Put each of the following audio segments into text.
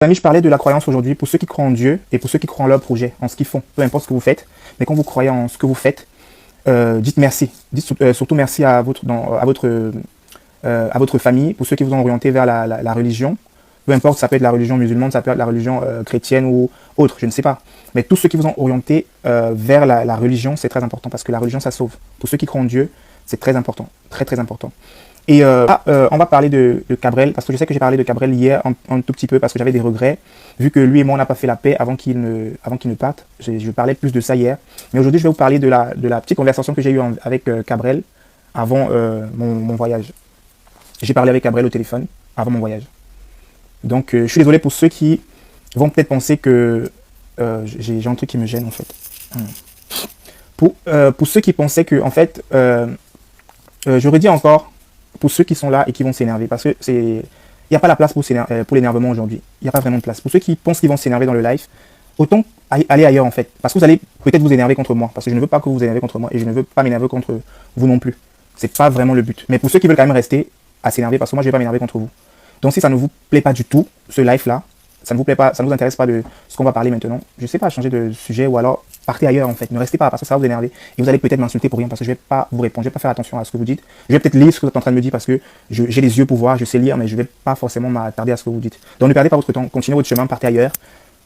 Amis, je parlais de la croyance aujourd'hui pour ceux qui croient en Dieu et pour ceux qui croient en leur projet, en ce qu'ils font, peu importe ce que vous faites. Mais quand vous croyez en ce que vous faites, dites merci. Dites surtout merci à votre famille, pour ceux qui vous ont orienté vers la religion. Peu importe, ça peut être la religion musulmane, ça peut être la religion chrétienne ou autre, je ne sais pas. Mais tous ceux qui vous ont orienté vers la religion, c'est très important parce que la religion, ça sauve. Pour ceux qui croient en Dieu, c'est très important, très très important. Et on va parler de Cabrel, parce que je sais que j'ai parlé de Cabrel hier un tout petit peu, parce que j'avais des regrets, vu que lui et moi, on n'a pas fait la paix avant qu'il ne parte. Je parlais plus de ça hier. Mais aujourd'hui, je vais vous parler de la petite conversation que j'ai eue avec Cabrel avant mon voyage. J'ai parlé avec Cabrel au téléphone avant mon voyage. Donc, je suis désolé pour ceux qui vont peut-être penser que j'ai un truc qui me gêne, en fait. Pour ceux qui pensaient que, en fait, je redis encore, pour ceux qui sont là et qui vont s'énerver, parce que il n'y a pas la place pour l'énervement aujourd'hui. Il n'y a pas vraiment de place. Pour ceux qui pensent qu'ils vont s'énerver dans le live, autant aller ailleurs en fait. Parce que vous allez peut-être vous énerver contre moi. Parce que je ne veux pas que vous vous énervez contre moi et je ne veux pas m'énerver contre vous non plus. C'est pas vraiment le but. Mais pour ceux qui veulent quand même rester à s'énerver, parce que moi je ne vais pas m'énerver contre vous. Donc si ça ne vous plaît pas du tout, ce live là, ça ne vous plaît pas, ça ne vous intéresse pas de ce qu'on va parler maintenant, je ne sais pas, changer de sujet ou alors partez ailleurs en fait. Ne restez pas parce que ça va vous énerver. Et vous allez peut-être m'insulter pour rien parce que je ne vais pas vous répondre, je ne vais pas faire attention à ce que vous dites. Je vais peut-être lire ce que vous êtes en train de me dire parce que j'ai les yeux pour voir, je sais lire, mais je ne vais pas forcément m'attarder à ce que vous dites. Donc ne perdez pas votre temps, continuez votre chemin, partez ailleurs.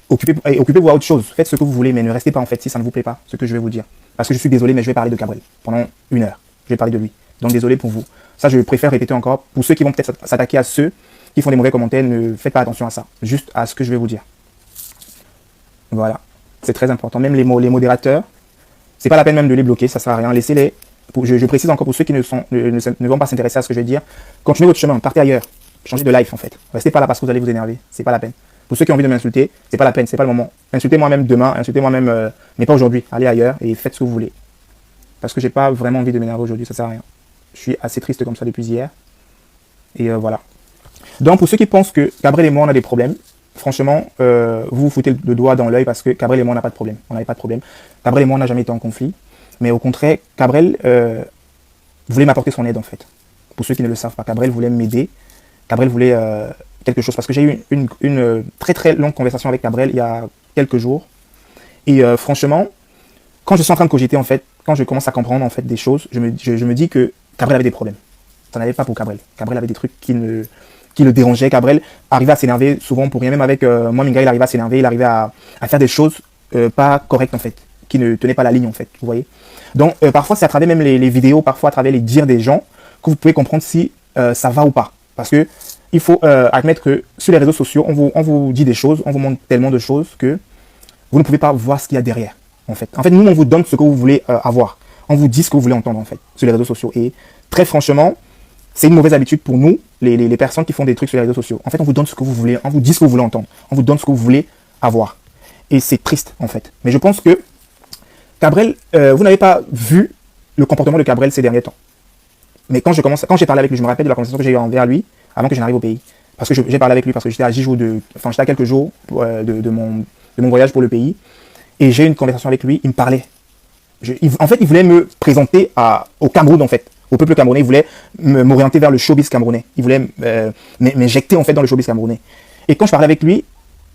Occupez-vous à autre chose, faites ce que vous voulez, mais ne restez pas en fait si ça ne vous plaît pas, ce que je vais vous dire. Parce que je suis désolé, mais je vais parler de Cabrel pendant 1 heure. Je vais parler de lui. Donc désolé pour vous. Ça, je préfère répéter encore. Pour ceux qui vont peut-être s'attaquer à ceux qui font des mauvais commentaires, ne faites pas attention à ça. Juste à ce que je vais vous dire. Voilà. C'est très important. Même les modérateurs, c'est pas la peine même de les bloquer, ça sert à rien. Laissez-les. Je précise encore pour ceux qui ne vont pas s'intéresser à ce que je vais dire. Continuez votre chemin, partez ailleurs. Changez de life en fait. Restez pas là parce que vous allez vous énerver. C'est pas la peine. Pour ceux qui ont envie de m'insulter, c'est pas la peine, c'est pas le moment. Insultez-moi même demain, insultez-moi même, mais pas aujourd'hui. Allez ailleurs et faites ce que vous voulez. Parce que j'ai pas vraiment envie de m'énerver aujourd'hui, ça sert à rien. Je suis assez triste comme ça depuis hier. Et voilà. Donc pour ceux qui pensent que Cabrel et moi on a des problèmes, franchement, vous vous foutez le doigt dans l'œil parce que Cabrel et moi on n'a pas de problème. On n'avait pas de problème. Cabrel et moi on n'a jamais été en conflit. Mais au contraire, Cabrel voulait m'apporter son aide en fait. Pour ceux qui ne le savent pas, Cabrel voulait m'aider. Cabrel voulait quelque chose. Parce que j'ai eu une très très longue conversation avec Cabrel il y a quelques jours. Et franchement, quand je suis en train de cogiter en fait, quand je commence à comprendre en fait des choses, je me dis que Cabrel avait des problèmes. Ça n'allait pas pour Cabrel. Cabrel avait des trucs qui le dérangeaient. Cabrel arrivait à s'énerver souvent pour rien. Même avec moi, Minga, il arrivait à s'énerver. Il arrivait à faire des choses pas correctes en fait, qui ne tenaient pas la ligne en fait. Vous voyez. Donc parfois c'est à travers même les vidéos, parfois à travers les dires des gens que vous pouvez comprendre si ça va ou pas. Parce que il faut admettre que sur les réseaux sociaux, on vous dit des choses, on vous montre tellement de choses que vous ne pouvez pas voir ce qu'il y a derrière. En fait, nous on vous donne ce que vous voulez avoir. On vous dit ce que vous voulez entendre en fait sur les réseaux sociaux. Et très franchement, c'est une mauvaise habitude pour nous, les personnes qui font des trucs sur les réseaux sociaux. En fait, on vous donne ce que vous voulez, on vous dit ce que vous voulez entendre, on vous donne ce que vous voulez avoir. Et c'est triste, en fait. Mais je pense que Cabrel, vous n'avez pas vu le comportement de Cabrel ces derniers temps. Mais quand j'ai parlé avec lui, je me rappelle de la conversation que j'ai eue envers lui avant que je n'arrive au pays. Parce que j'ai parlé avec lui parce que j'étais à 10 jours j'étais à quelques jours de mon voyage pour le pays. Et j'ai eu une conversation avec lui, il me parlait. En fait, il voulait me présenter au Cameroun, en fait. Au peuple camerounais, il voulait m'orienter vers le showbiz camerounais. Il voulait m'injecter en fait dans le showbiz camerounais. Et quand je parlais avec lui,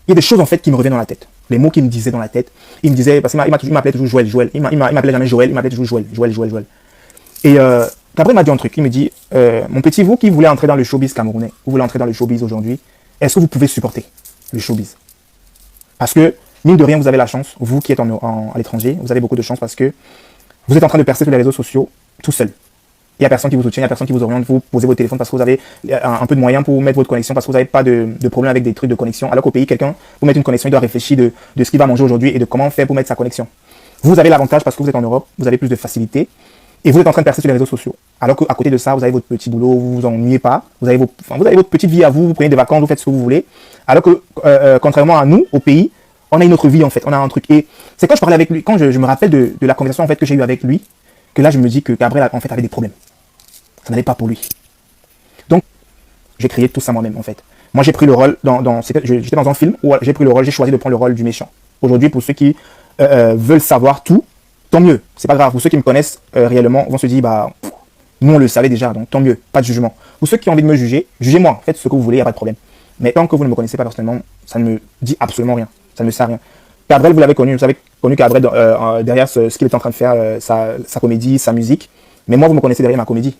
il y a des choses en fait qui me revenaient dans la tête. Les mots qu'il me disait dans la tête. Il me disait, parce qu'il m'appelait toujours Joël. Il m'appelait jamais Joël, il m'appelait toujours Joël. Et Cabrel m'a dit un truc. Il me dit, mon petit, vous qui voulez entrer dans le showbiz camerounais, vous voulez entrer dans le showbiz aujourd'hui, est-ce que vous pouvez supporter le showbiz? Parce que, mine de rien, vous avez la chance, vous qui êtes à l'étranger, vous avez beaucoup de chance parce que vous êtes en train de percer sur les réseaux sociaux tout seul. Il n'y a personne qui vous soutient, il n'y a personne qui vous oriente, vous posez votre téléphone parce que vous avez un peu de moyens pour mettre votre connexion, parce que vous n'avez pas de problème avec des trucs de connexion. Alors qu'au pays, quelqu'un, pour mettre une connexion, il doit réfléchir de ce qu'il va manger aujourd'hui et de comment faire pour mettre sa connexion. Vous avez l'avantage parce que vous êtes en Europe, vous avez plus de facilité et vous êtes en train de percer sur les réseaux sociaux. Alors qu'à côté de ça, vous avez votre petit boulot, vous vous ennuyez pas, vous avez votre petite vie à vous, vous prenez des vacances, vous faites ce que vous voulez. Alors que, contrairement à nous, au pays, on a une autre vie en fait, on a un truc. Et c'est quand je parlais avec lui, quand je me rappelle de la conversation en fait que j'ai eue avec lui, que là je me dis que Cabrel en fait avait des problèmes. Ça n'allait pas pour lui. Donc, j'ai créé tout ça moi-même, en fait. Moi, j'ai pris le rôle, j'étais dans un film où j'ai pris le rôle, j'ai choisi de prendre le rôle du méchant. Aujourd'hui, pour ceux qui veulent savoir tout, tant mieux. C'est pas grave. Pour ceux qui me connaissent réellement, vont se dire, bah, nous, on le savait déjà, donc tant mieux. Pas de jugement. Pour ceux qui ont envie de me juger, jugez-moi. Faites ce que vous voulez, il n'y a pas de problème. Mais tant que vous ne me connaissez pas personnellement, ça ne me dit absolument rien. Ça ne me sert à rien. Cabrel, vous l'avez connu. Vous avez connu Cabrel derrière ce qu'il est en train de faire, sa comédie, sa musique. Mais moi, vous me connaissez derrière ma comédie,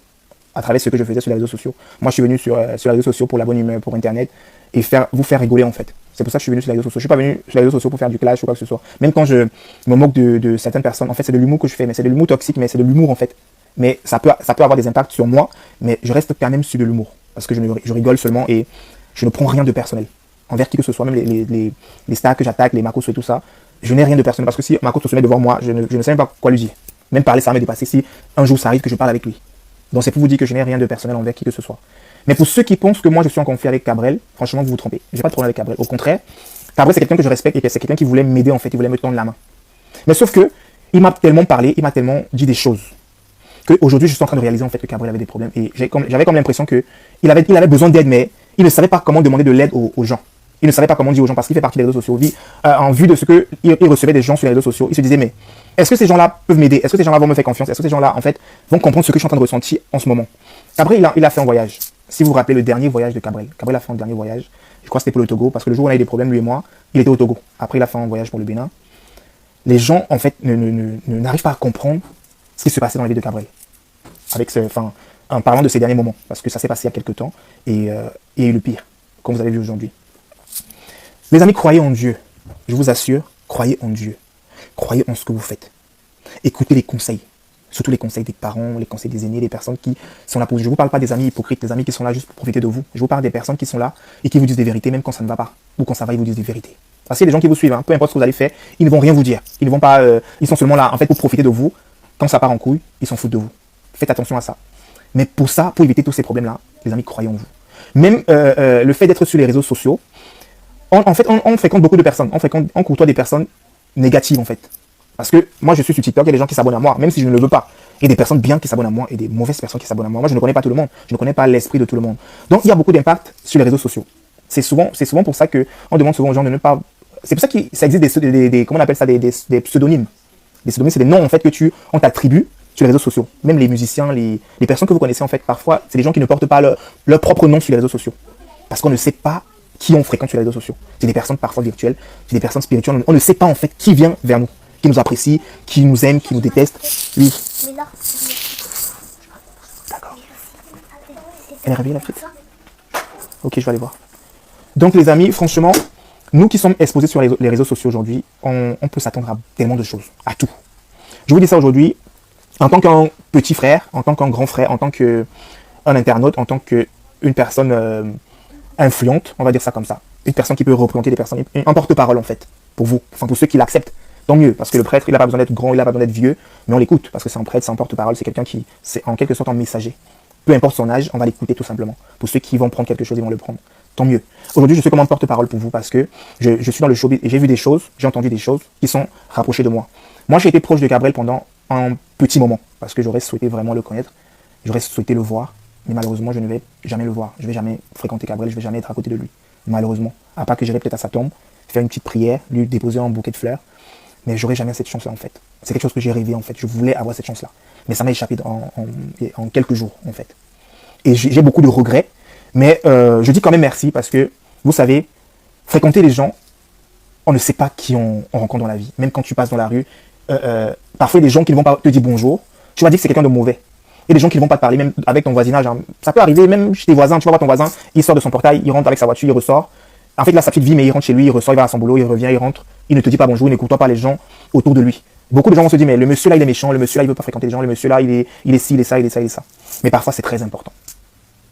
à travers ce que je faisais sur les réseaux sociaux. Moi, je suis venu sur les réseaux sociaux pour la bonne humeur, pour Internet, et vous faire rigoler, en fait. C'est pour ça que je suis venu sur les réseaux sociaux. Je suis pas venu sur les réseaux sociaux pour faire du clash ou quoi que ce soit. Même quand je me moque de certaines personnes, en fait, c'est de l'humour que je fais. Mais c'est de l'humour toxique, mais c'est de l'humour, en fait. Mais ça peut avoir des impacts sur moi, mais je reste quand même sur de l'humour. Parce que je rigole seulement et je ne prends rien de personnel. Envers qui que ce soit, même les stars que j'attaque, les Marcos et tout ça, je n'ai rien de personnel. Parce que si Marcos se met devant moi, je ne sais même pas quoi lui dire. Même parler, ça va me dépasser si un jour ça arrive que je parle avec lui. Donc c'est pour vous dire que je n'ai rien de personnel envers qui que ce soit. Mais pour ceux qui pensent que moi je suis en conflit avec Cabrel, franchement vous vous trompez. J'ai pas de problème avec Cabrel. Au contraire, Cabrel c'est quelqu'un que je respecte et c'est quelqu'un qui voulait m'aider en fait, il voulait me tendre la main. Mais sauf que il m'a tellement parlé, il m'a tellement dit des choses qu'aujourd'hui je suis en train de réaliser en fait que Cabrel avait des problèmes et j'avais comme l'impression que il avait besoin d'aide mais il ne savait pas comment demander de l'aide aux gens. Il ne savait pas comment dire aux gens parce qu'il fait partie des réseaux sociaux. En vue de ce qu'il recevait des gens sur les réseaux sociaux, il se disait mais est-ce que ces gens-là peuvent m'aider? Est-ce que ces gens-là vont me faire confiance? Est-ce que ces gens-là en fait vont comprendre ce que je suis en train de ressentir en ce moment? Cabrel il a fait un voyage. Si vous vous rappelez le dernier voyage de Cabrel, Cabrel a fait un dernier voyage. Je crois que c'était pour le Togo parce que le jour où on a eu des problèmes lui et moi, il était au Togo. Après il a fait un voyage pour le Bénin. Les gens en fait n'arrivent pas à comprendre ce qui se passait dans la vie de Cabrel. En parlant de ces derniers moments, parce que ça s'est passé il y a quelques temps, et le pire, comme vous avez vu aujourd'hui. Les amis, croyez en Dieu. Je vous assure, croyez en Dieu. Croyez en ce que vous faites. Écoutez les conseils. Surtout les conseils des parents, les conseils des aînés, des personnes qui sont là pour vous. Je ne vous parle pas des amis hypocrites, des amis qui sont là juste pour profiter de vous. Je vous parle des personnes qui sont là et qui vous disent des vérités, même quand ça ne va pas. Ou quand ça va, ils vous disent des vérités. Parce qu'il y a des gens qui vous suivent, hein, peu importe ce que vous allez faire, ils ne vont rien vous dire. Ils ne vont pas, ils sont seulement là, en fait, pour profiter de vous. Quand ça part en couille, ils s'en foutent de vous. Faites attention à ça. Mais pour ça, pour éviter tous ces problèmes-là, les amis, croyez en vous. Même le fait d'être sur les réseaux sociaux, en fait, on fréquente beaucoup de personnes. On côtoie des personnes négatives, en fait. Parce que moi, je suis sur TikTok, il y a des gens qui s'abonnent à moi, même si je ne le veux pas. Il y a des personnes bien qui s'abonnent à moi et des mauvaises personnes qui s'abonnent à moi. Moi, je ne connais pas tout le monde. Je ne connais pas l'esprit de tout le monde. Donc, il y a beaucoup d'impact sur les réseaux sociaux. C'est souvent pour ça qu'on demande souvent aux gens de ne pas... C'est pour ça que ça existe comment on appelle ça, des pseudonymes. Les pseudonymes, c'est des noms, en fait, on t'attribue sur les réseaux sociaux. Même les musiciens, les personnes que vous connaissez, en fait, parfois, c'est des gens qui ne portent pas leur propre nom sur les réseaux sociaux. Parce qu'on ne sait pas qui on fréquente sur les réseaux sociaux. C'est des personnes parfois virtuelles, c'est des personnes spirituelles. On ne sait pas, en fait, qui vient vers nous, qui nous apprécie, qui nous aime, qui nous déteste. Oui. D'accord. Elle est réveillée, la petite? Ok, je vais aller voir. Donc, les amis, franchement, nous qui sommes exposés sur les réseaux sociaux aujourd'hui, on peut s'attendre à tellement de choses, à tout. Je vous dis ça aujourd'hui, en tant qu'un petit frère, en tant qu'un grand frère, en tant qu'un internaute, en tant qu'une personne influente, on va dire ça comme ça. Une personne qui peut représenter des personnes, un porte-parole en fait, pour vous, enfin pour ceux qui l'acceptent. Tant mieux, parce que le prêtre, il n'a pas besoin d'être grand, il n'a pas besoin d'être vieux, mais on l'écoute, parce que c'est un prêtre, c'est un porte-parole, c'est quelqu'un qui, c'est en quelque sorte un messager. Peu importe son âge, on va l'écouter tout simplement. Pour ceux qui vont prendre quelque chose, ils vont le prendre. Tant mieux. Aujourd'hui, je suis comme un porte-parole pour vous, parce que je suis dans le showbiz et j'ai vu des choses, j'ai entendu des choses qui sont rapprochées de moi. Moi, j'ai été proche de Cabrel pendant un petit moment, parce que j'aurais souhaité vraiment le connaître, j'aurais souhaité le voir, mais malheureusement, je ne vais jamais le voir. Je ne vais jamais fréquenter Cabrel, je ne vais jamais être à côté de lui, malheureusement. À part que j'irai peut-être à sa tombe, faire une petite prière, lui déposer un bouquet de fleurs, mais j'aurais jamais cette chance-là, en fait. C'est quelque chose que j'ai rêvé, en fait. Je voulais avoir cette chance-là. Mais ça m'a échappé en quelques jours, en fait. Et j'ai beaucoup de regrets, mais je dis quand même merci, parce que, vous savez, fréquenter les gens, on ne sait pas qui on rencontre dans la vie. Même quand tu passes dans la rue, parfois, il y a des gens qui ne vont pas te dire bonjour, tu vas dire que c'est quelqu'un de mauvais. Il y a des gens qui ne vont pas te parler, même avec ton voisinage. Hein. Ça peut arriver, même chez tes voisins, tu vas voir ton voisin, il sort de son portail, il rentre avec sa voiture, il ressort. En fait, il a sa petite vie, mais il rentre chez lui, il ressort, il va à son boulot, il revient, il rentre, il ne te dit pas bonjour, il n'écoute pas les gens autour de lui. Beaucoup de gens vont se dire, mais le monsieur là, il est méchant, le monsieur là, il veut pas fréquenter les gens, le monsieur là, il est ci, il est ça, il est ça, il est ça. Mais parfois, c'est très important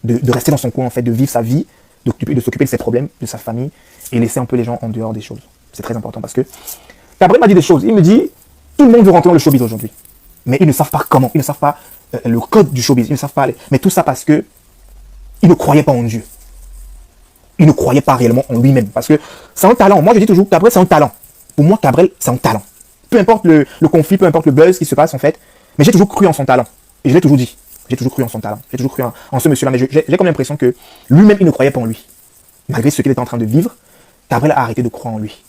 de rester dans son coin, en fait, de vivre sa vie, de s'occuper de ses problèmes, de sa famille, et laisser un peu les gens en dehors des choses. C'est très important parce que Cabrel m'a dit des choses. Il me dit, tout le monde veut rentrer dans le showbiz aujourd'hui, mais ils ne savent pas comment, ils ne savent pas le code du showbiz, ils ne savent pas. Mais tout ça parce que ils ne croyaient pas en Dieu. Il ne croyait pas réellement en lui-même. Parce que c'est un talent. Moi, je dis toujours, Cabrel, c'est un talent. Pour moi, Cabrel, c'est un talent. Peu importe le conflit, peu importe le buzz qui se passe, en fait. Mais j'ai toujours cru en son talent. Et je l'ai toujours dit. J'ai toujours cru en son talent. J'ai toujours cru en ce monsieur-là. Mais j'ai comme l'impression que lui-même, il ne croyait pas en lui. Malgré ce qu'il était en train de vivre, Cabrel a arrêté de croire en lui.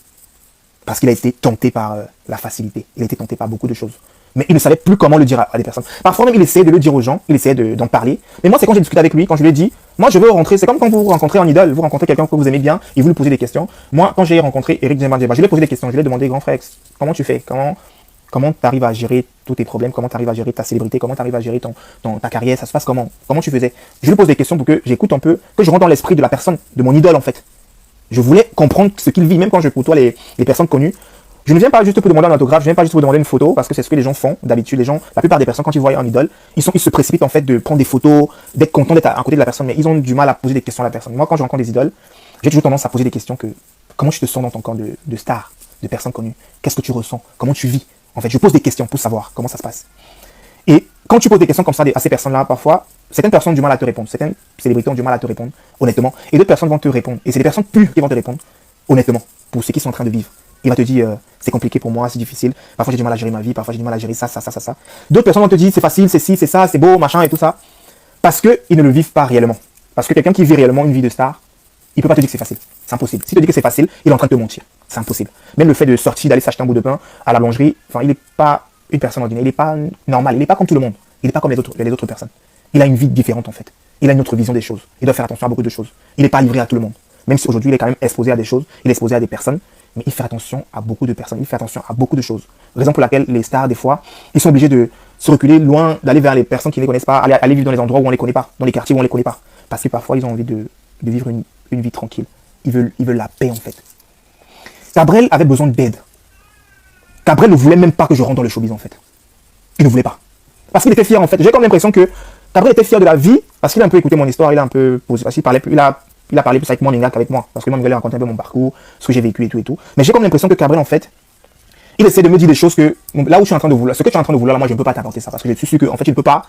Parce qu'il a été tenté par la facilité. Il a été tenté par beaucoup de choses. Mais il ne savait plus comment le dire à des personnes. Parfois même, il essayait de le dire aux gens. Il essayait d'en parler. Mais moi, c'est quand j'ai discuté avec lui, quand je lui ai dit, Moi, je veux rentrer, c'est comme quand vous rencontrez un idole, vous rencontrez quelqu'un que vous aimez bien et vous lui posez des questions. Moi, quand j'ai rencontré Eric Djemba, je lui ai posé des questions, je lui ai demandé, grand frère, comment tu fais? Comment tu arrives à gérer tous tes problèmes? Comment tu arrives à gérer ta célébrité? Comment tu arrives à gérer ta carrière? Ça se passe comment? Comment tu faisais? Je lui pose des questions pour que j'écoute un peu, que je rentre dans l'esprit de la personne, de mon idole en fait. Je voulais comprendre ce qu'il vit, même quand je côtoie les personnes connues. Je ne viens pas juste pour demander un autographe, je ne viens pas juste pour demander une photo, parce que c'est ce que les gens font d'habitude. La plupart des personnes, quand ils voient un idole, ils se précipitent en fait de prendre des photos, d'être contents d'être à côté de la personne, mais ils ont du mal à poser des questions à la personne. Moi, quand je rencontre des idoles, j'ai toujours tendance à poser des questions comment tu te sens dans ton camp de star, de personnes connues? Qu'est-ce que tu ressens? Comment tu vis? En fait, je pose des questions pour savoir comment ça se passe. Et quand tu poses des questions comme ça à ces personnes-là, parfois, certaines personnes ont du mal à te répondre, certaines célébrités ont du mal à te répondre, honnêtement, et d'autres personnes vont te répondre. Et c'est des personnes pures qui vont te répondre, honnêtement, pour ce qu'ils sont en train de vivre. Il va te dire, c'est compliqué pour moi, c'est difficile, parfois j'ai du mal à gérer ma vie, parfois j'ai du mal à gérer ça. D'autres personnes vont te dire, c'est facile, c'est ci, c'est ça, c'est beau, machin et tout ça, parce qu'ils ne le vivent pas réellement. Parce que quelqu'un qui vit réellement une vie de star, il ne peut pas te dire que c'est facile. C'est impossible. S'il te dit que c'est facile, il est en train de te mentir. C'est impossible. Même le fait de sortir, d'aller s'acheter un bout de pain à la boulangerie, enfin, il n'est pas une personne ordinaire, il n'est pas normal, il n'est pas comme tout le monde. Il n'est pas comme les autres personnes. Il a une vie différente en fait. Il a une autre vision des choses. Il doit faire attention à beaucoup de choses. Il n'est pas livré à tout le monde. Même si aujourd'hui il est quand même exposé à des choses, il est exposé à des personnes, mais il fait attention à beaucoup de personnes, il fait attention à beaucoup de choses. Raison pour laquelle les stars, des fois, ils sont obligés de se reculer loin, d'aller vers les personnes qui ne les connaissent pas, aller vivre dans les endroits où on ne les connaît pas, dans les quartiers où on ne les connaît pas. Parce que parfois ils ont envie de vivre une vie tranquille. Ils veulent la paix en fait. Cabrel avait besoin d'aide. Cabrel ne voulait même pas que je rentre dans le showbiz en fait. Il ne voulait pas. Parce qu'il était fier en fait. J'ai comme l'impression que Cabrel était fier de la vie, parce qu'il a un peu écouté mon histoire, il a un peu posé, parce qu'il parlait plus, il a parlé plus avec moi qu'avec moi. Parce que moi, il a raconté un peu mon parcours, ce que j'ai vécu et tout. Mais j'ai comme l'impression que Cabrel en fait, il essaie de me dire des choses que, là où je suis en train de vouloir, ce que tu es en train de vouloir, là, moi je ne peux pas t'apporter ça. Parce que je suis sûr que en fait, tu ne peux pas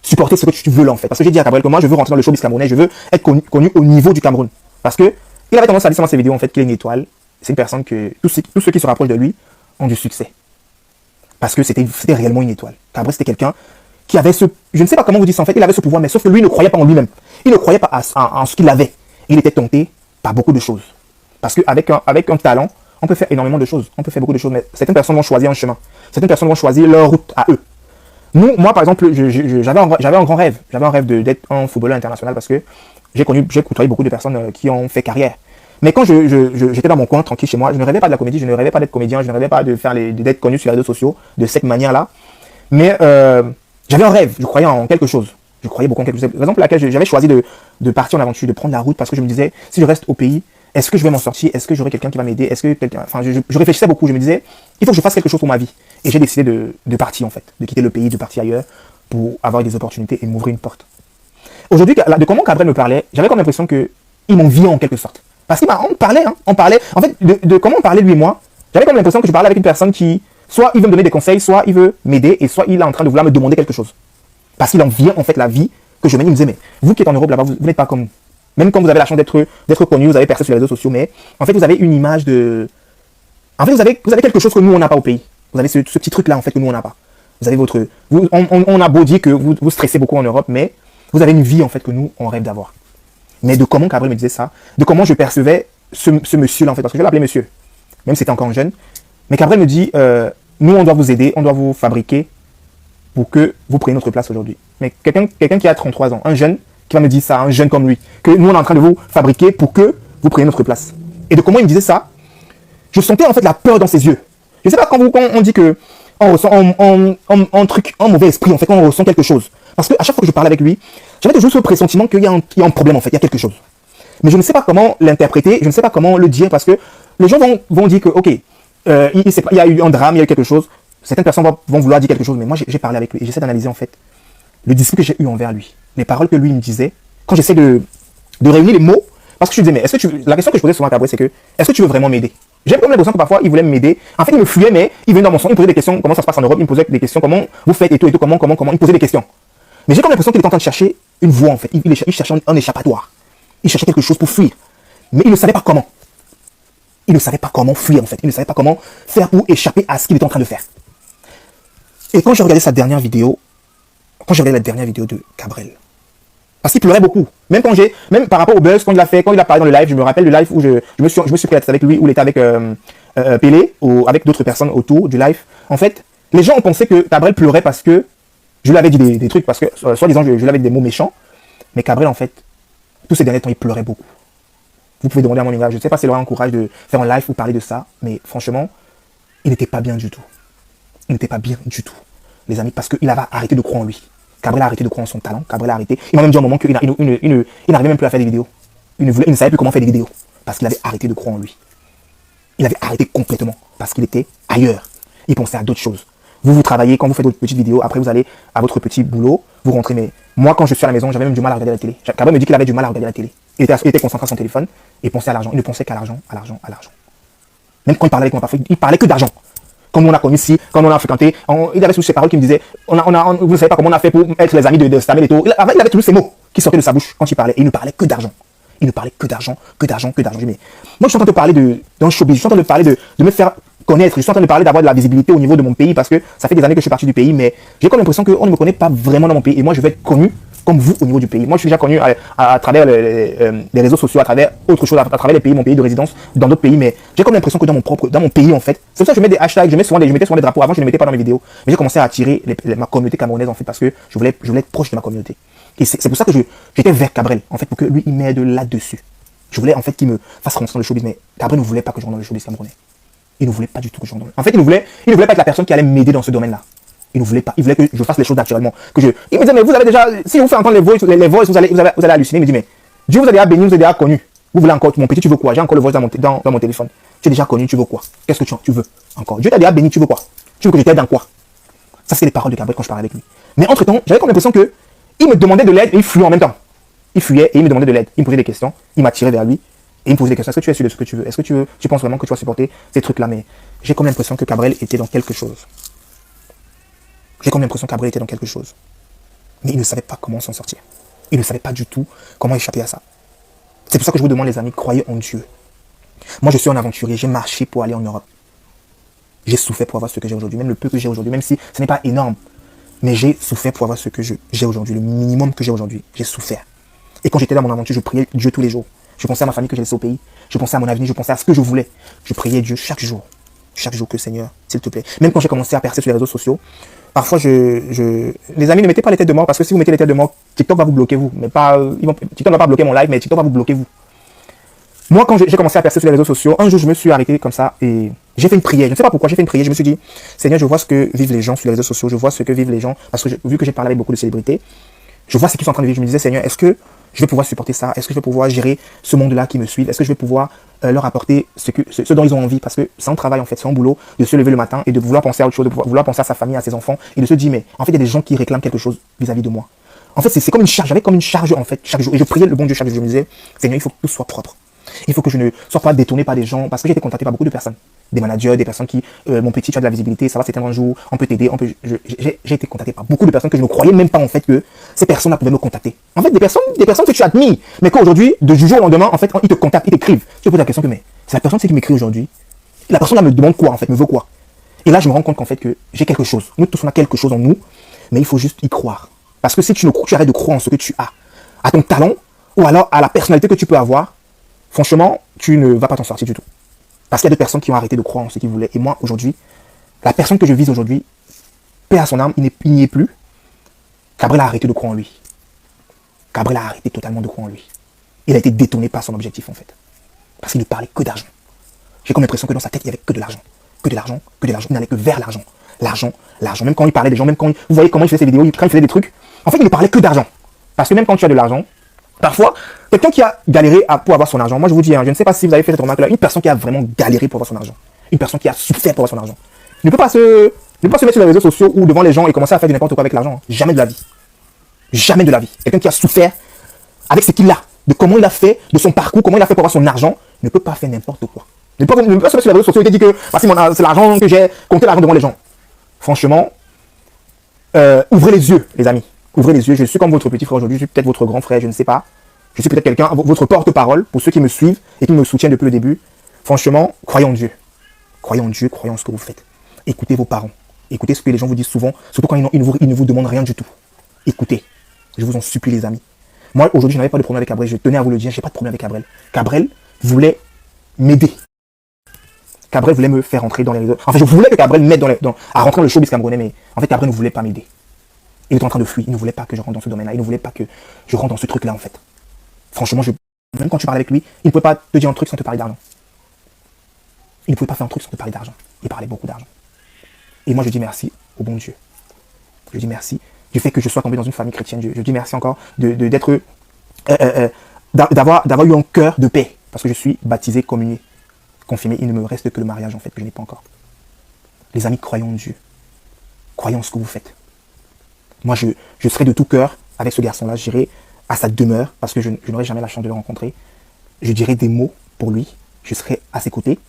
supporter ce que tu veux là en fait. Parce que j'ai dit à Cabrel que moi je veux rentrer dans le showbiz camerounais, je veux être connu au niveau du Cameroun. Parce que il avait tendance à dire dans ses vidéos en fait qu'il est une étoile. C'est une personne que tous ceux qui se rapprochent de lui ont du succès. Parce que c'était réellement une étoile. Cabrel c'était quelqu'un qui avait je ne sais pas comment vous dire ça en fait, il avait ce pouvoir, mais sauf que lui ne croyait pas en lui-même. Il ne croyait pas en ce qu'il avait. Il était tenté par beaucoup de choses. Parce qu'avec un talent, on peut faire énormément de choses. On peut faire beaucoup de choses, mais certaines personnes vont choisir un chemin. Certaines personnes vont choisir leur route à eux. Moi par exemple, j'avais un grand rêve. J'avais un rêve d'être un footballeur international parce que j'ai côtoyé beaucoup de personnes qui ont fait carrière. Mais quand j'étais dans mon coin, tranquille chez moi, je ne rêvais pas de la comédie, je ne rêvais pas d'être comédien, je ne rêvais pas d'être connu sur les réseaux sociaux de cette manière-là. Mais j'avais un rêve, je croyais en quelque chose. Je croyais beaucoup en quelque chose. La raison pour laquelle j'avais choisi de partir en aventure, de prendre la route, parce que je me disais, si je reste au pays, est-ce que je vais m'en sortir? Est-ce que j'aurai quelqu'un qui va m'aider? Est-ce que quelqu'un... Enfin, je réfléchissais beaucoup, je me disais, il faut que je fasse quelque chose pour ma vie. Et j'ai décidé de partir en fait, de quitter le pays, de partir ailleurs, pour avoir des opportunités et m'ouvrir une porte. Aujourd'hui, de comment Cabrel me parlait, j'avais comme l'impression qu'il m'enviait en quelque sorte. Parce qu'on parlait, on parlait, en fait, de comment on parlait lui et moi, j'avais comme l'impression que je parlais avec une personne qui, soit il veut me donner des conseils, soit il veut m'aider, et soit il est en train de vouloir me demander quelque chose. Parce qu'il enviait en fait la vie que je mène. Il me disait, mais vous qui êtes en Europe là-bas, vous n'êtes pas comme nous. Même quand vous avez la chance d'être connu, vous avez percé sur les réseaux sociaux, mais en fait vous avez une image de... En fait vous avez quelque chose que nous on n'a pas au pays. Vous avez ce petit truc là en fait que nous on n'a pas. Vous avez on a beau dire que vous stressez beaucoup en Europe, mais vous avez une vie en fait que nous on rêve d'avoir. Mais de comment Cabrel me disait ça, de comment je percevais ce monsieur là en fait, parce que je l'appeler monsieur, même si c'était encore jeune. Mais Cabrel me dit, nous on doit vous aider, on doit vous fabriquer pour que vous preniez notre place aujourd'hui. Mais quelqu'un qui a 33 ans, un jeune qui va me dire ça, un jeune comme lui, que nous on est en train de vous fabriquer pour que vous preniez notre place. Et de comment il me disait ça, je sentais en fait la peur dans ses yeux. Je ne sais pas quand on dit que on ressent un mauvais esprit, en fait, quand on ressent quelque chose. Parce qu'à chaque fois que je parlais avec lui, j'avais toujours ce pressentiment qu'il y a un problème en fait, il y a quelque chose. Mais je ne sais pas comment l'interpréter, je ne sais pas comment le dire, parce que les gens vont dire que, ok, il y a eu un drame, il y a eu quelque chose. Certaines personnes vont vouloir dire quelque chose, mais moi j'ai parlé avec lui et j'essaie d'analyser en fait le discours que j'ai eu envers lui, les paroles que lui me disait, quand j'essaie de réunir les mots, parce que je lui disais, mais la question que je posais souvent à Cabrel, c'est que, est-ce que tu veux vraiment m'aider? J'ai comme l'impression que parfois il voulait m'aider, en fait il me fuyait, mais il venait dans mon sens, il me posait des questions, comment ça se passe en Europe, il me posait des questions, comment vous faites et tout, comment, il me posait des questions. Mais j'ai comme l'impression qu'il était en train de chercher une voie en fait, il cherchait un échappatoire, il cherchait quelque chose pour fuir, mais il ne savait pas comment. Il ne savait pas comment fuir en fait, il ne savait pas comment faire pour échapper à ce qu'il était en train de faire. Et quand j'ai regardé la dernière vidéo de Cabrel, parce qu'il pleurait beaucoup. Même par rapport au buzz, quand il a parlé dans le live, je me rappelle du live où je me suis pris la tête avec lui, où il était avec Pelé, ou avec d'autres personnes autour du live. En fait, les gens ont pensé que Cabrel pleurait parce que je lui avais dit des trucs, parce que, soi-disant, je lui avais dit des mots méchants. Mais Cabrel, en fait, tous ces derniers temps, il pleurait beaucoup. Vous pouvez demander à mon gars, je ne sais pas si il aura un courage de faire un live ou parler de ça, mais franchement, il n'était pas bien du tout. Il n'était pas bien du tout, les amis, parce qu'il avait arrêté de croire en lui. Cabrel a arrêté de croire en son talent. Cabrel a arrêté. Il m'a même dit à un moment qu'il n'arrivait même plus à faire des vidéos. Il ne savait plus comment faire des vidéos. Parce qu'il avait arrêté de croire en lui. Il avait arrêté complètement. Parce qu'il était ailleurs. Il pensait à d'autres choses. Vous travaillez, quand vous faites votre petite vidéo, après vous allez à votre petit boulot, vous rentrez. Mais moi, quand je suis à la maison, j'avais même du mal à regarder la télé. Cabrel me dit qu'il avait du mal à regarder la télé. Il était concentré à son téléphone et pensait à l'argent. Il ne pensait qu'à l'argent, à l'argent, à l'argent. Même quand il parlait avec moi, parfois, il parlait que d'argent. Comme on a connu ici, quand on a fréquenté, il avait toutes ces paroles qui me disaient, vous ne savez pas comment on a fait pour être les amis de Stamel et tout. Il avait tous ces mots qui sortaient de sa bouche quand il parlait. Et il ne parlait que d'argent. Il ne parlait que d'argent, que d'argent, que d'argent. Mais moi, je suis en train de parler d'un showbiz. Je suis en train de parler de me faire connaître. Je suis en train de parler d'avoir de la visibilité au niveau de mon pays parce que ça fait des années que je suis parti du pays. Mais j'ai comme l'impression qu'on ne me connaît pas vraiment dans mon pays. Et moi, je vais être connu comme vous au niveau du pays. Moi, je suis déjà connu à travers les réseaux sociaux, à travers autre chose, à travers les pays, mon pays de résidence, dans d'autres pays. Mais j'ai comme l'impression que dans mon pays, en fait, c'est pour ça que je mets des hashtags, je mettais souvent des drapeaux. Avant, je ne les mettais pas dans mes vidéos. Mais j'ai commencé à attirer ma communauté camerounaise, en fait, parce que je voulais être proche de ma communauté. Et c'est pour ça que j'étais vers Cabrel, en fait, pour que lui, il m'aide là-dessus. Je voulais, en fait, qu'il me fasse rentrer dans le showbiz. Mais Cabrel ne voulait pas que je rentre dans le showbiz camerounais. Il ne voulait pas du tout que je rentre dans le... En fait, il ne voulait pas être la personne qui allait m'aider dans ce domaine-là. Il ne voulait pas. Il voulait que je fasse les choses naturellement. Il me disait, mais vous avez déjà, si vous faites entendre les voices, vous allez halluciner. Il me dit, mais Dieu vous a déjà béni, vous a déjà connu. Vous voulez encore, mon petit, tu veux quoi? J'ai encore le voice dans mon téléphone. Tu es déjà connu, tu veux quoi? Qu'est-ce que tu veux encore? Dieu t'a déjà béni, tu veux quoi? Tu veux que je t'aide dans quoi? Ça, c'est les paroles de Cabrel quand je parlais avec lui. Mais entre-temps, j'avais comme l'impression que il me demandait de l'aide et il fuyait en même temps. Il fuyait et il me demandait de l'aide. Il me posait des questions, il m'attirait vers lui et il me posait des questions. Est-ce que tu es sûr de ce que tu veux? Est-ce que tu penses vraiment que tu vas supporter ces trucs-là? Mais j'ai comme l'impression que Cabrel était dans quelque chose. J'ai comme l'impression que Cabrel était dans quelque chose. Mais il ne savait pas comment s'en sortir. Il ne savait pas du tout comment échapper à ça. C'est pour ça que je vous demande, les amis, croyez en Dieu. Moi, je suis un aventurier. J'ai marché pour aller en Europe. J'ai souffert pour avoir ce que j'ai aujourd'hui. Même le peu que j'ai aujourd'hui, même si ce n'est pas énorme. Mais j'ai souffert pour avoir ce que j'ai aujourd'hui. Le minimum que j'ai aujourd'hui. J'ai souffert. Et quand j'étais dans mon aventure, je priais Dieu tous les jours. Je pensais à ma famille que j'ai laissée au pays. Je pensais à mon avenir. Je pensais à ce que je voulais. Je priais Dieu chaque jour. Chaque jour que Seigneur, s'il te plaît. Même quand j'ai commencé à percer sur les réseaux sociaux, parfois, les amis, ne mettez pas les têtes de mort parce que si vous mettez les têtes de mort, TikTok va vous bloquer vous. Mais pas, TikTok ne va pas bloquer mon live, mais TikTok va vous bloquer vous. Moi, quand j'ai commencé à percer sur les réseaux sociaux, un jour, je me suis arrêté comme ça et j'ai fait une prière. Je ne sais pas pourquoi, j'ai fait une prière. Je me suis dit, Seigneur, je vois ce que vivent les gens sur les réseaux sociaux. Je vois ce que vivent les gens parce que vu que j'ai parlé avec beaucoup de célébrités, je vois ce qu'ils sont en train de vivre. Je me disais, Seigneur, est-ce que je vais pouvoir supporter ça? Est-ce que je vais pouvoir gérer ce monde-là qui me suit? Est-ce que je vais pouvoir leur apporter ce dont ils ont envie? Parce que c'est un travail, en fait, c'est un boulot de se lever le matin et de vouloir penser à autre chose, de vouloir penser à sa famille, à ses enfants et de se dire, mais en fait, il y a des gens qui réclament quelque chose vis-à-vis de moi. En fait, c'est comme une charge. J'avais comme une charge, en fait, chaque jour. Et je priais le bon Dieu chaque jour. Je me disais, Seigneur, il faut que tout soit propre. Il faut que je ne sois pas détourné par des gens, parce que j'ai été contacté par beaucoup de personnes. Des managers, des personnes qui, mon petit, tu as de la visibilité, ça va s'éteindre un jour, on peut t'aider, j'ai été contacté par beaucoup de personnes que je ne croyais même pas, en fait, que ces personnes-là pouvaient me contacter. En fait, des personnes que tu admires, mais qu'aujourd'hui, du jour au lendemain, en fait, ils te contactent, ils t'écrivent. Je te pose la question que, mais, c'est la personne qui m'écrit aujourd'hui. La personne-là me demande quoi, en fait, me veut quoi? Et là, je me rends compte qu'en fait, que j'ai quelque chose. Nous tous, on a quelque chose en nous, mais il faut juste y croire. Parce que si tu arrêtes de croire en ce que tu as, à ton talent, ou alors à la personnalité que tu peux avoir, franchement, tu ne vas pas t'en sortir du tout. Parce qu'il y a des personnes qui ont arrêté de croire en ce qu'ils voulaient. Et moi, aujourd'hui, la personne que je vise aujourd'hui, paix à son âme, il n'y est plus. Cabrel a arrêté de croire en lui. Cabrel a arrêté totalement de croire en lui. Il a été détourné par son objectif, en fait. Parce qu'il ne parlait que d'argent. J'ai comme l'impression que dans sa tête, il n'y avait que de l'argent. Que de l'argent, que de l'argent. Il n'allait que vers l'argent. L'argent, l'argent. Même quand il parlait des gens, même quand vous voyez comment il faisait ses vidéos, quand il faisait des trucs, en fait, il ne parlait que d'argent. Parce que même quand tu as de l'argent, parfois, quelqu'un qui a galéré pour avoir son argent, moi je vous dis, je ne sais pas si vous avez fait cette remarque-là, une personne qui a vraiment galéré pour avoir son argent, une personne qui a souffert pour avoir son argent, ne peut pas se mettre sur les réseaux sociaux ou devant les gens et commencer à faire du n'importe quoi avec l'argent. Jamais de la vie. Jamais de la vie. Quelqu'un qui a souffert avec ce qu'il a, de comment il a fait, de son parcours, comment il a fait pour avoir son argent, ne peut pas faire n'importe quoi. Ne peut pas se mettre sur les réseaux sociaux et dire que c'est l'argent que j'ai, compter l'argent devant les gens. Franchement, ouvrez les yeux, les amis. Ouvrez les yeux, je suis comme votre petit frère aujourd'hui, je suis peut-être votre grand frère, je ne sais pas. Je suis peut-être quelqu'un, votre porte-parole, pour ceux qui me suivent et qui me soutiennent depuis le début. Franchement, croyez en Dieu. Croyez en Dieu, croyez en ce que vous faites. Écoutez vos parents. Écoutez ce que les gens vous disent souvent, surtout quand ils ne vous demandent rien du tout. Écoutez. Je vous en supplie, les amis. Moi, aujourd'hui, je n'avais pas de problème avec Cabrel. Je tenais à vous le dire, je n'ai pas de problème avec Cabrel. Cabrel voulait m'aider. Cabrel voulait me faire rentrer dans les réseaux. En fait, je voulais que Cabrel m'aide à rentrer dans le showbiz camerounais, mais en fait, Cabrel ne voulait pas m'aider. Il était en train de fuir. Il ne voulait pas que je rentre dans ce domaine-là. Il ne voulait pas que je rentre dans ce truc-là, en fait. Franchement, même quand tu parles avec lui, il ne pouvait pas te dire un truc sans te parler d'argent. Il ne pouvait pas faire un truc sans te parler d'argent. Il parlait beaucoup d'argent. Et moi, je dis merci au bon Dieu. Je dis merci du fait que je sois tombé dans une famille chrétienne. Je dis merci encore d'avoir eu un cœur de paix. Parce que je suis baptisé, communié, confirmé. Il ne me reste que le mariage, en fait, que je n'ai pas encore. Les amis, croyons en Dieu. Croyons en ce que vous faites. Moi, je serai de tout cœur avec ce garçon-là. J'irai à sa demeure parce que je n'aurai jamais la chance de le rencontrer. Je dirai des mots pour lui. Je serai à ses côtés,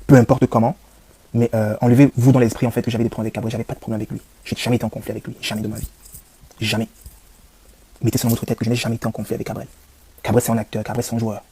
peu importe comment. Mais enlevez-vous dans l'esprit en fait que j'avais des problèmes avec Gabriel. J'avais pas de problème avec lui. Je n'ai jamais été en conflit avec lui. Jamais de ma vie. Jamais. Mettez ça dans votre tête que je n'ai jamais été en conflit avec Gabriel. Gabriel, c'est un acteur. Gabriel, c'est un joueur.